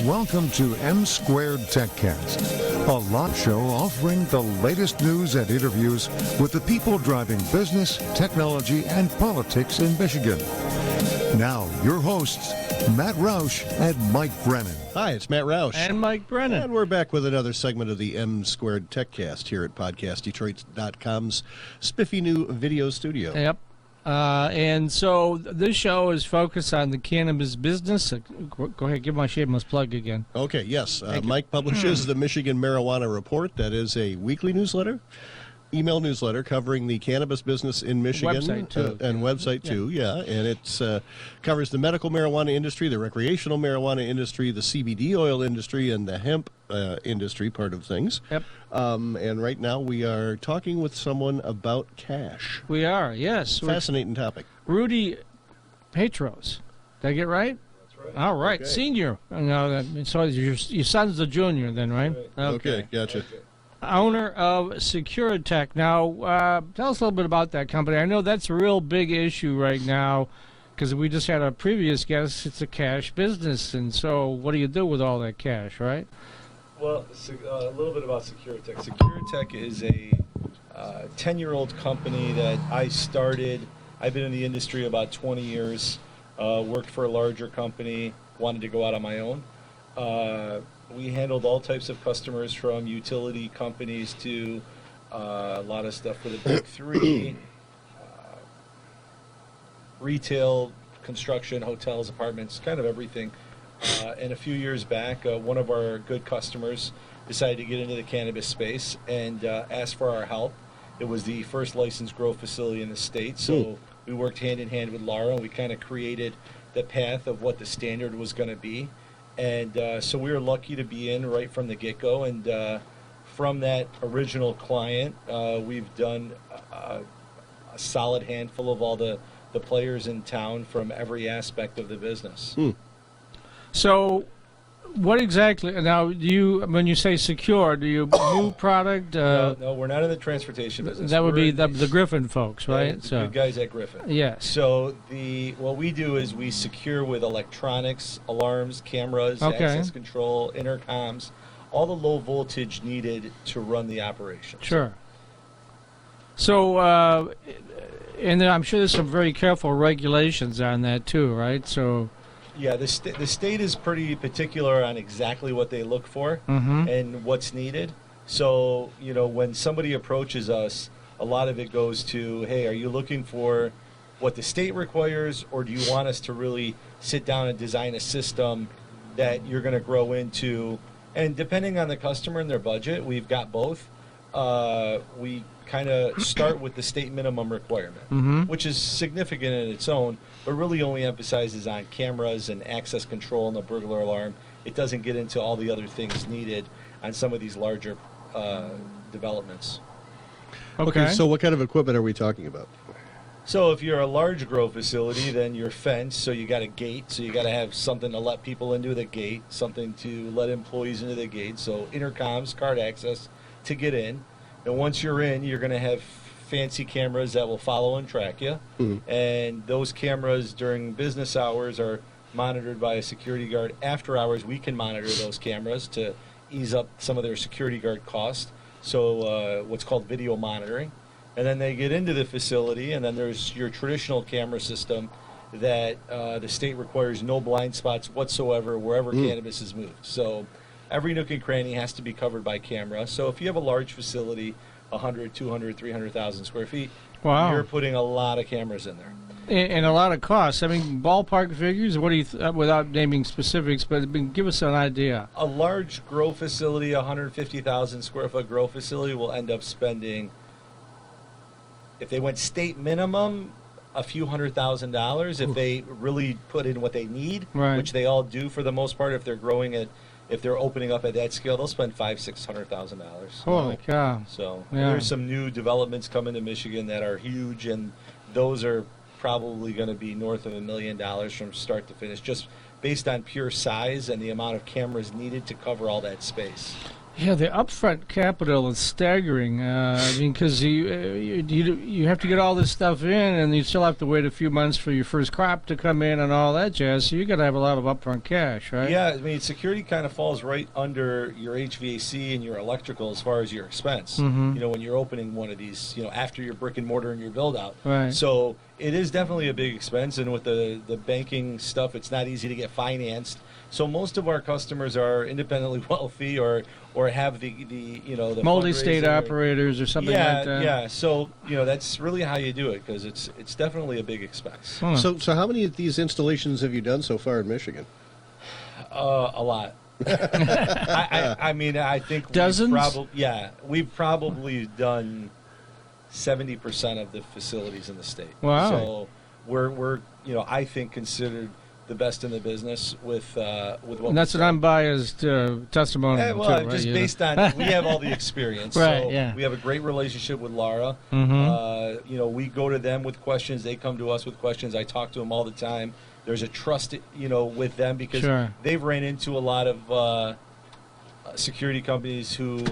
Welcome to M Squared TechCast, a live show offering the latest news and interviews with the people driving business, technology, and politics in Michigan. Now, your hosts, Matt Roush and Mike Brennan. Hi, it's Matt Roush. And Mike Brennan. And we're back with another segment of the M Squared TechCast here at PodcastDetroit.com's spiffy new video studio. Yep. And so this show is focused on the cannabis business. Go ahead, give my shameless plug again. Okay, yes. Mike publishes the Michigan Marijuana Report. That is a weekly newsletter, email newsletter covering the cannabis business in Michigan. Website, too. And website, too, yeah. And it covers the medical marijuana industry, the recreational marijuana industry, the CBD oil industry, and the hemp industry part of things. Yep. And right now we are talking with someone about cash. We are, yes. Fascinating topic. Rudy Patros. Did I get right? That's right. All right, Okay. Senior. No, so your son's a junior then, right? Okay, gotcha. Okay. Owner of Securatech. Now, tell us a little bit about that company. I know that's a real big issue right now because we just had a previous guest. It's a cash business, and so what do you do with all that cash, right? Well, a little bit about Securatech. Securatech is a 10-year-old company that I started. I've been in the industry about 20 years, worked for a larger company, wanted to go out on my own. We handled all types of customers from utility companies to a lot of stuff for the big three, retail, construction, hotels, apartments, kind of everything. And a few years back, one of our good customers decided to get into the cannabis space and asked for our help. It was the first licensed grow facility in the state, so we worked hand in hand with Laura, and we kind of created the path of what the standard was going to be. And so we were lucky to be in right from the get-go. And from that original client, we've done a solid handful of all the players in town from every aspect of the business. So, what exactly? Now, when you say secure, do you move product? No, we're not in the transportation business. That would We're be in the Griffin folks, right? the good guys at Griffin. Yes. So what we do is we secure with electronics, alarms, cameras, Okay. access control, intercoms, all the low voltage needed to run the operation. Sure. So, and then I'm sure there's some very careful regulations on that too, right? So. Yeah, the state is pretty particular on exactly what they look for and what's needed. So, when somebody approaches us, a lot of it goes to, hey, are you looking for what the state requires, or do you want us to really sit down and design a system that you're going to grow into? And depending on the customer and their budget, we've got both. We kind of start with the state minimum requirement, which is significant in its own, but really only emphasizes on cameras and access control and the burglar alarm. It doesn't get into all the other things needed on some of these larger developments. Okay. So what kind of equipment are we talking about? So if you're a large grow facility, then you're fenced, so you got a gate, so you got to have something to let people into the gate, something to let employees into the gate, so intercoms, card access to get in. And once you're in, you're going to have fancy cameras that will follow and track you. And those cameras during business hours are monitored by a security guard. After hours, we can monitor those cameras to ease up some of their security guard costs. So what's called video monitoring. And then they get into the facility, and then there's your traditional camera system that the state requires no blind spots whatsoever wherever cannabis is moved. So every nook and cranny has to be covered by camera. So if you have a large facility, 100, 200, 300,000 square feet, Wow. you're putting a lot of cameras in there. And a lot of costs. I mean, ballpark figures. What do you, without naming specifics, but give us an idea. A large grow facility, 150,000 square foot grow facility, will end up spending, if they went state minimum, a few $100,000. If they really put in what they need, Right. which they all do for the most part, if they're growing it, if they're opening up at that scale, they'll spend $500,000-$600,000. Holy cow. So Yeah. there's some new developments coming to Michigan that are huge, and those are probably going to be north of $1 million from start to finish, just based on pure size and the amount of cameras needed to cover all that space. Yeah, the upfront capital is staggering. I mean, because you have to get all this stuff in, and you still have to wait a few months for your first crop to come in and all that jazz. So you got to have a lot of upfront cash, right? Yeah, I mean, security kind of falls right under your HVAC and your electrical as far as your expense. Mm-hmm. You know, when you're opening one of these, after your brick and mortar and your build out. Right. So it is definitely a big expense, and with the banking stuff, it's not easy to get financed. So most of our customers are independently wealthy or have the multi-state fundraiser. operators or something like that. Yeah. So that's really how you do it, because it's definitely a big expense. Huh. So how many of these installations have you done so far in Michigan? A lot. I mean, I think dozens. We've probably done 70% of the facilities in the state. Wow. So we're I think considered the best in the business with what. And that's an unbiased testimony. Well, too, right? just based on we have all the experience. Right, So yeah. we have a great relationship with Laura. Mm-hmm. We go to them with questions. They come to us with questions. I talk to them all the time. There's a trust, with them, because Sure. they've ran into a lot of security companies who,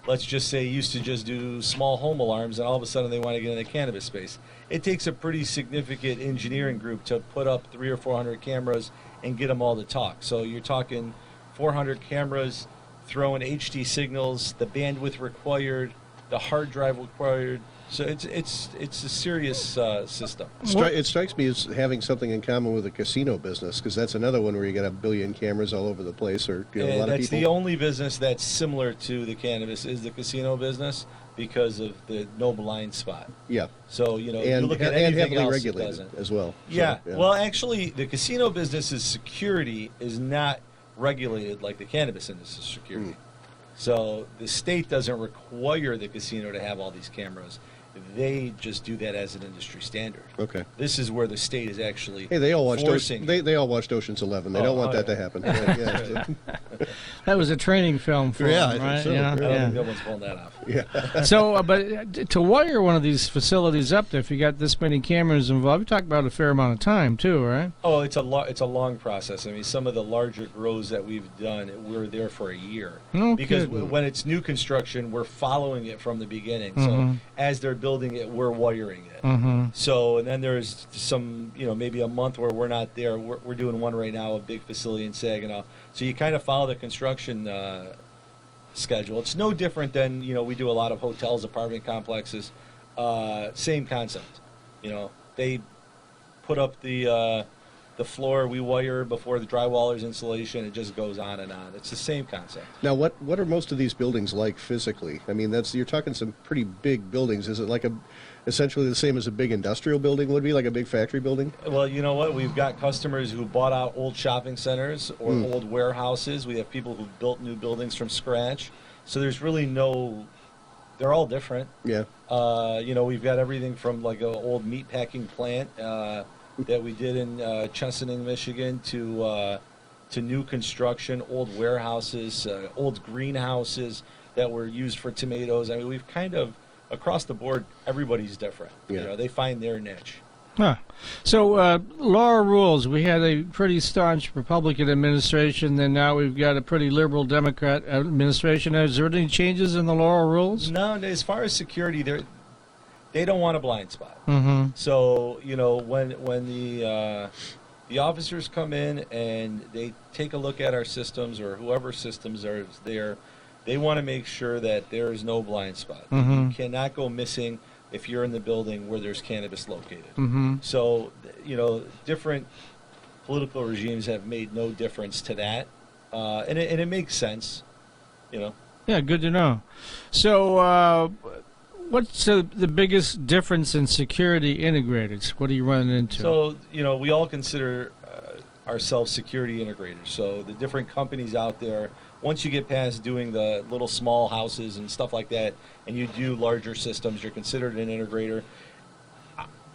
let's just say, used to just do small home alarms, and all of a sudden they want to get in the cannabis space. It takes a pretty significant engineering group to put up 300 or 400 cameras and get them all to talk. So you're talking 400 cameras, throwing HD signals, the bandwidth required, the hard drive required. So it's a serious system. It strikes me as having something in common with the casino business, because that's another one where you got a billion cameras all over the place, or a lot of That's people. the only business that's similar to the cannabis is the casino business, because of the no blind spot. Yeah, So you and look at and anything heavily else, it regulated doesn't. as well. Yeah. So, Well, actually, the casino business's security is not regulated like the cannabis industry's security. So the state doesn't require the casino to have all these cameras. They just do that as an industry standard. Okay. This is where the state is actually Hey, they all watched forcing. they all watched Ocean's 11. They don't want that to happen. Yeah. That was a training film for Yeah, I them, think right? so. You know? I don't Yeah. think no one's pulling that off. Yeah. So, but to wire one of these facilities up there, if you got this many cameras involved, you talk about a fair amount of time too, right? Oh, it's a long process. I mean, some of the larger grows that we've done, we're there for a year. No Because kidding. when it's new construction, we're following it from the beginning. Mhm. So as they're building it, we're wiring it. Mm-hmm. So, and then there's some, maybe a month where we're not there. We're doing one right now, a big facility in Saginaw. So you kind of follow the construction schedule. It's no different than, we do a lot of hotels, apartment complexes. Same concept. They put up the floor, we wire before the drywaller's installation. It just goes on and on. It's the same concept. Now, what are most of these buildings like physically? I mean, you're talking some pretty big buildings. Is it like essentially the same as a big industrial building would be, like a big factory building? Well, you know what? We've got customers who bought out old shopping centers or old warehouses. We have people who built new buildings from scratch. So there's really they're all different. Yeah. We've got everything from like an old meat packing plant that we did in Chesaning, Michigan, to new construction, old warehouses, old greenhouses that were used for tomatoes. I mean, we've kind of, across the board, everybody's different. Yeah. They find their niche. Huh. So, law rules. We had a pretty staunch Republican administration, then now we've got a pretty liberal Democrat administration. Is there any changes in the law rules? No, as far as security, they don't want a blind spot. Mm-hmm. So, when the officers come in and they take a look at our systems, or whoever systems are there, they want to make sure that there is no blind spot. Mhm. You cannot go missing if you're in the building where there's cannabis located. Mm-hmm. So, different political regimes have made no difference to that, and it makes sense. Yeah, good to know. So, what's the biggest difference in security integrators? What are you running into? So, we all consider ourselves security integrators. So the different companies out there, once you get past doing the little small houses and stuff like that, and you do larger systems, you're considered an integrator.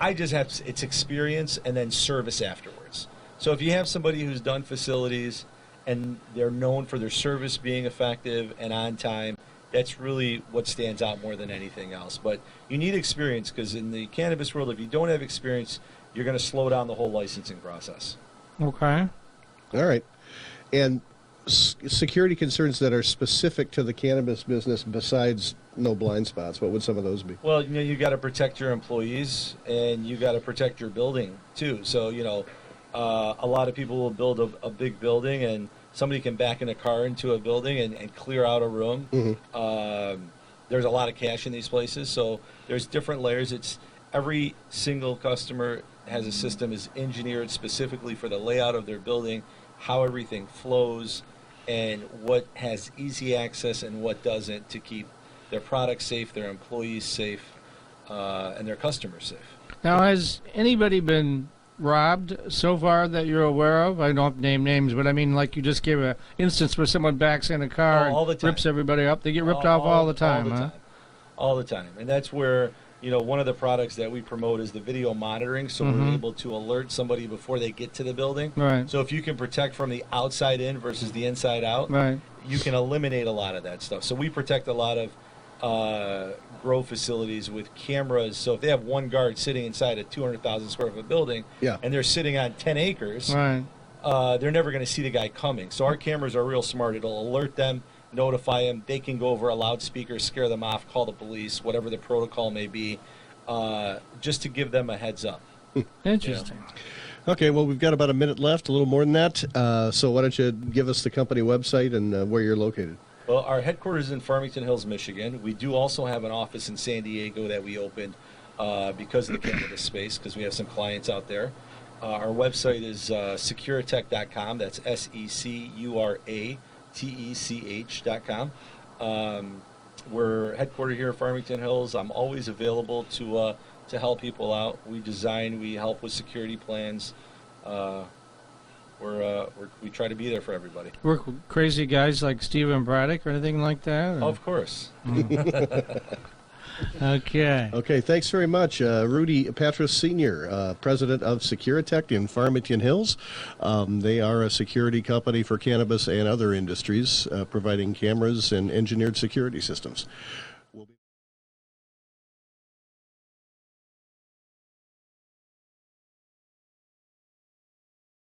I just have it's experience and then service afterwards. So if you have somebody who's done facilities and they're known for their service being effective and on time, that's really what stands out more than anything else. But you need experience, because in the cannabis world, if you don't have experience, you're going to slow down the whole licensing process. Okay. All right. And security concerns that are specific to the cannabis business besides no blind spots? What would some of those be? Well, you got to protect your employees, and you got to protect your building too. So, a lot of people will build a big building, and somebody can back in a car into a building and clear out a room. Mm-hmm. There's a lot of cash in these places, so there's different layers. It's every single customer has a system is engineered specifically for the layout of their building, how everything flows, and what has easy access and what doesn't, to keep their products safe, their employees safe, and their customers safe. Now, has anybody been robbed so far that you're aware of? I don't have to name names, but I mean, like you just gave an instance where someone backs in a car all the and time. rips everybody up. They get ripped off all the time, All the time. And that's where, one of the products that we promote is the video monitoring, so we're able to alert somebody before they get to the building. Right. So if you can protect from the outside in versus the inside out, right, you can eliminate a lot of that stuff. So we protect a lot of grow facilities with cameras. So if they have one guard sitting inside a 200,000 square foot building, and they're sitting on 10 acres, right, they're never going to see the guy coming. So our cameras are real smart. It'll alert them, notify them. They can go over a loudspeaker, scare them off, call the police, whatever the protocol may be, just to give them a heads up. Interesting. Okay, well, we've got about a minute left, a little more than that. So why don't you give us the company website and where you're located? Well, our headquarters is in Farmington Hills, Michigan. We do also have an office in San Diego that we opened because of the cannabis space, because we have some clients out there. Our website is Securatech.com. That's Securatech.com. We're headquartered here in Farmington Hills. I'm always available to help people out. We help with security plans. We try to be there for everybody. Work with crazy guys like Stephen Braddock or anything like that? Or? Of course. Okay. Okay, thanks very much. Rudy Patros Sr., president of Securatech in Farmington Hills. They are a security company for cannabis and other industries, providing cameras and engineered security systems.